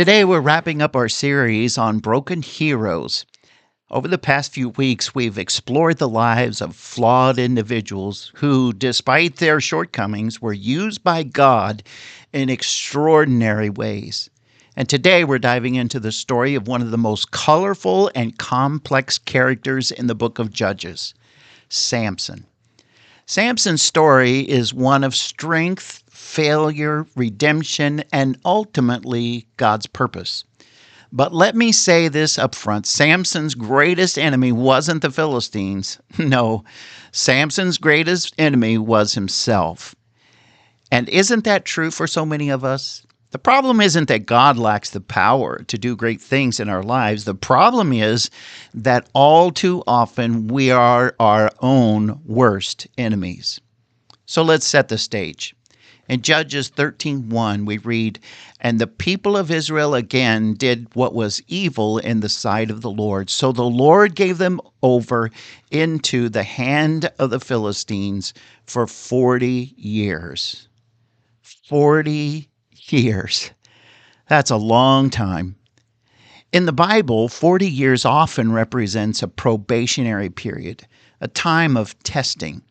Today, we're wrapping up our series on broken heroes. Over the past few weeks, we've explored the lives of flawed individuals who, despite their shortcomings, were used by God in extraordinary ways. And today, we're diving into the story of one of the most colorful and complex characters in the book of Judges, Samson. Samson's story is one of strength, failure, redemption, and ultimately God's purpose. But let me say this up front. Samson's greatest enemy wasn't the Philistines. No, Samson's greatest enemy was himself. And isn't that true for so many of us? The problem isn't that God lacks the power to do great things in our lives. The problem is that all too often we are our own worst enemies. So let's set the stage. In Judges 13:1, we read, "And the people of Israel again did what was evil in the sight of the Lord. So the Lord gave them over into the hand of the Philistines for 40 years." 40 years. That's a long time. In the Bible, 40 years often represents a probationary period, a time of testing.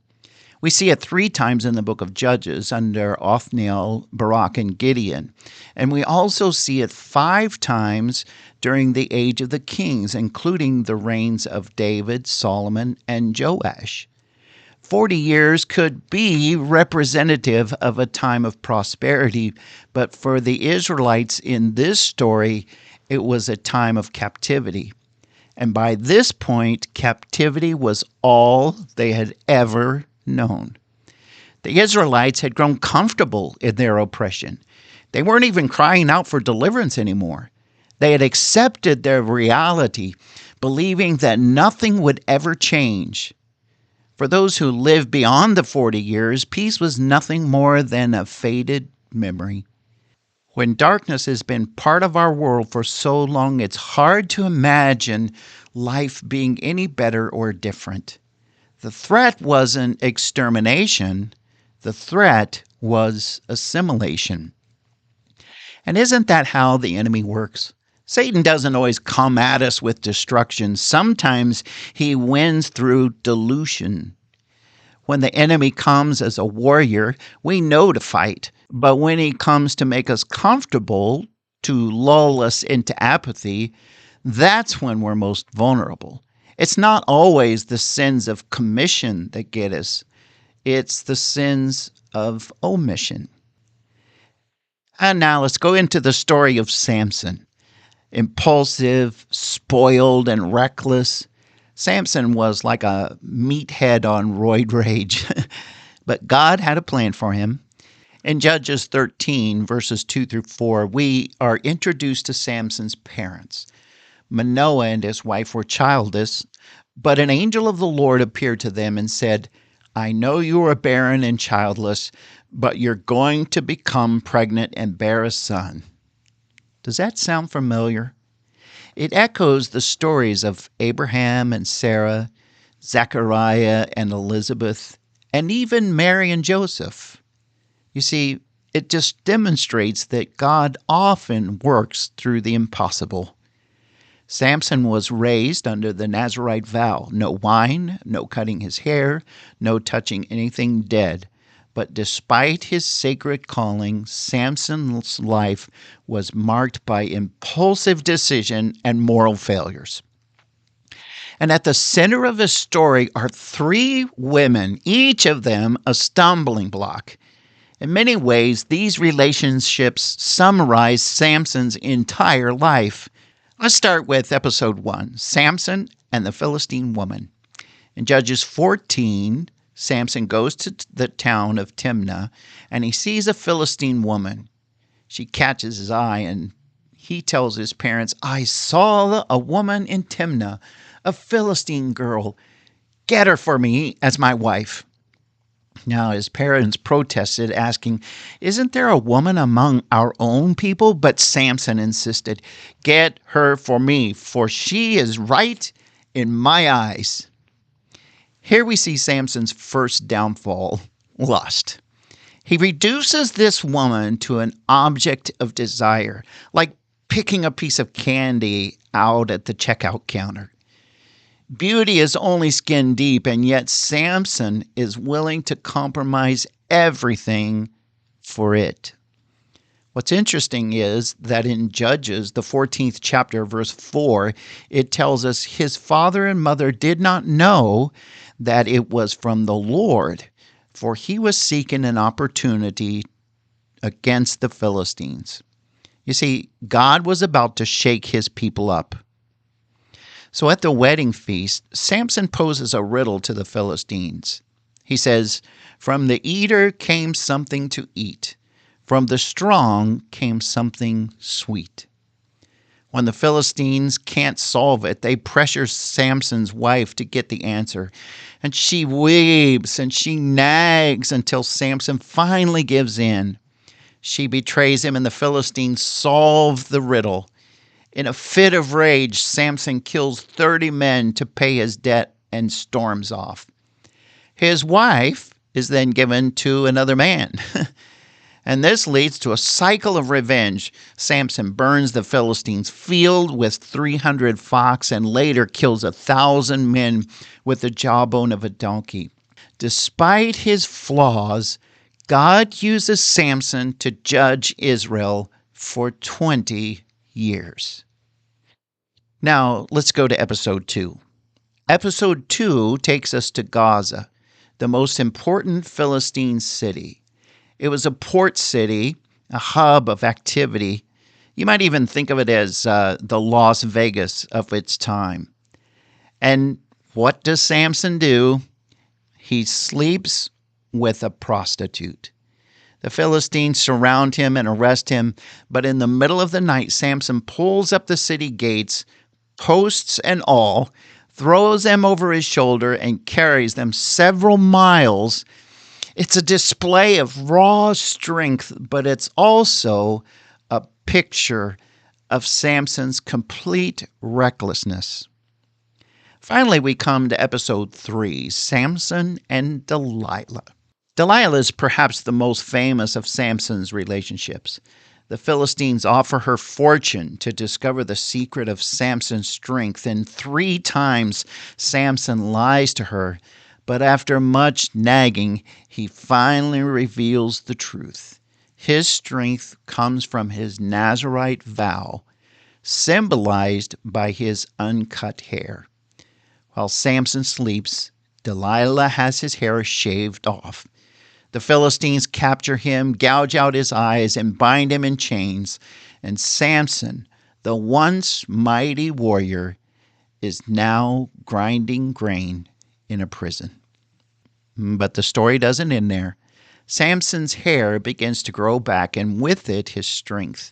We see it 3 times in the book of Judges under Othniel, Barak, and Gideon. And we also see it 5 times during the age of the kings, including the reigns of David, Solomon, and Joash. 40 years could be representative of a time of prosperity, but for the Israelites in this story, it was a time of captivity. And by this point, captivity was all they had ever known. The Israelites had grown comfortable in their oppression. They weren't even crying out for deliverance anymore. They had accepted their reality, believing that nothing would ever change. For those who lived beyond the 40 years, peace was nothing more than a faded memory. When darkness has been part of our world for so long, it's hard to imagine life being any better or different. The threat wasn't extermination. The threat was assimilation. And isn't that how the enemy works? Satan doesn't always come at us with destruction. Sometimes he wins through delusion. When the enemy comes as a warrior, we know to fight. But when he comes to make us comfortable, to lull us into apathy, that's when we're most vulnerable. It's not always the sins of commission that get us. It's the sins of omission. And now let's go into the story of Samson. Impulsive, spoiled, and reckless. Samson was like a meathead on roid rage. But God had a plan for him. In Judges 13, verses 2 through 4, we are introduced to Samson's parents. Manoah and his wife were childless, but an angel of the Lord appeared to them and said, "I know you are barren and childless, but you're going to become pregnant and bear a son." Does that sound familiar? It echoes the stories of Abraham and Sarah, Zechariah and Elizabeth, and even Mary and Joseph. You see, it just demonstrates that God often works through the impossible. Samson was raised under the Nazirite vow: no wine, no cutting his hair, no touching anything dead. But despite his sacred calling, Samson's life was marked by impulsive decision and moral failures. And at the center of his story are 3 women, each of them a stumbling block. In many ways, these relationships summarize Samson's entire life. Let's start with episode 1, Samson and the Philistine woman. In Judges 14, Samson goes to the town of Timnah, and he sees a Philistine woman. She catches his eye, and he tells his parents, "I saw a woman in Timnah, a Philistine girl. Get her for me as my wife." Now his parents protested, asking, "Isn't there a woman among our own people?" But Samson insisted, "Get her for me, for she is right in my eyes." Here we see Samson's first downfall, lust. He reduces this woman to an object of desire, like picking a piece of candy out at the checkout counter. Beauty is only skin deep, and yet Samson is willing to compromise everything for it. What's interesting is that in Judges, the 14th chapter, verse 4, it tells us his father and mother did not know that it was from the Lord, for he was seeking an opportunity against the Philistines. You see, God was about to shake his people up. So at the wedding feast, Samson poses a riddle to the Philistines. He says, "From the eater came something to eat. From the strong came something sweet." When the Philistines can't solve it, they pressure Samson's wife to get the answer. And she weeps and she nags until Samson finally gives in. She betrays him, and the Philistines solve the riddle. In a fit of rage, Samson kills 30 men to pay his debt and storms off. His wife is then given to another man. And this leads to a cycle of revenge. Samson burns the Philistines' field with 300 flocks and later kills 1,000 men with the jawbone of a donkey. Despite his flaws, God uses Samson to judge Israel for 20 years. Now, let's go to episode 2. Episode 2 takes us to Gaza, the most important Philistine city. It was a port city, a hub of activity. You might even think of it as the Las Vegas of its time. And what does Samson do? He sleeps with a prostitute. The Philistines surround him and arrest him, but in the middle of the night, Samson pulls up the city gates, posts and all, throws them over his shoulder, and carries them several miles. It's a display of raw strength, but it's also a picture of Samson's complete recklessness. Finally, we come to episode 3, Samson and Delilah. Delilah is perhaps the most famous of Samson's relationships. The Philistines offer her fortune to discover the secret of Samson's strength, and 3 times Samson lies to her. But after much nagging, he finally reveals the truth. His strength comes from his Nazirite vow, symbolized by his uncut hair. While Samson sleeps, Delilah has his hair shaved off. The Philistines capture him, gouge out his eyes, and bind him in chains. And Samson, the once mighty warrior, is now grinding grain in a prison. But the story doesn't end there. Samson's hair begins to grow back, and with it his strength.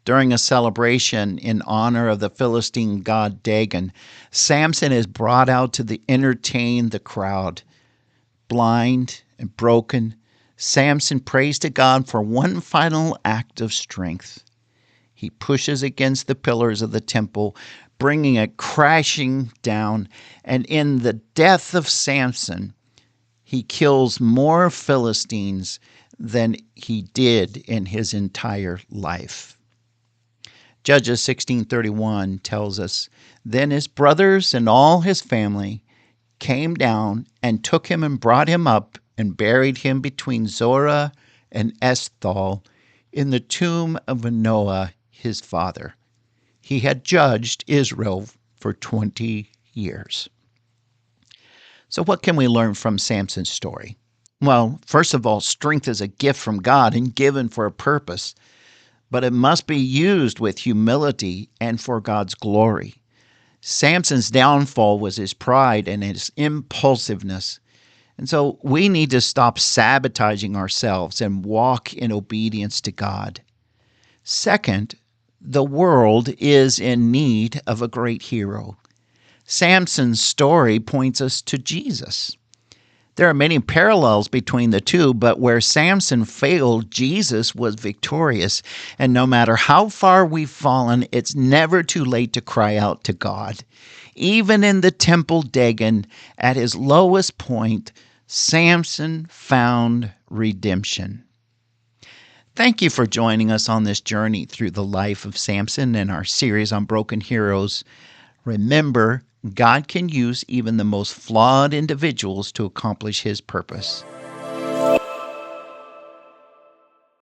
During a celebration in honor of the Philistine god Dagon, Samson is brought out to entertain the crowd. Blind and broken, Samson prays to God for one final act of strength. He pushes against the pillars of the temple, bringing it crashing down, and in the death of Samson, he kills more Philistines than he did in his entire life. Judges 16:31 tells us, "Then his brothers and all his family came down and took him and brought him up and buried him between Zorah and Eshthol in the tomb of Manoah, his father. He had judged Israel for 20 years." So what can we learn from Samson's story? Well, first of all, strength is a gift from God and given for a purpose, but it must be used with humility and for God's glory. Samson's downfall was his pride and his impulsiveness. And so we need to stop sabotaging ourselves and walk in obedience to God. Second, the world is in need of a great hero. Samson's story points us to Jesus. There are many parallels between the two, but where Samson failed, Jesus was victorious. And no matter how far we've fallen, it's never too late to cry out to God. Even in the temple Dagon, at his lowest point, Samson found redemption. Thank you for joining us on this journey through the life of Samson and our series on broken heroes. Remember, God can use even the most flawed individuals to accomplish his purpose.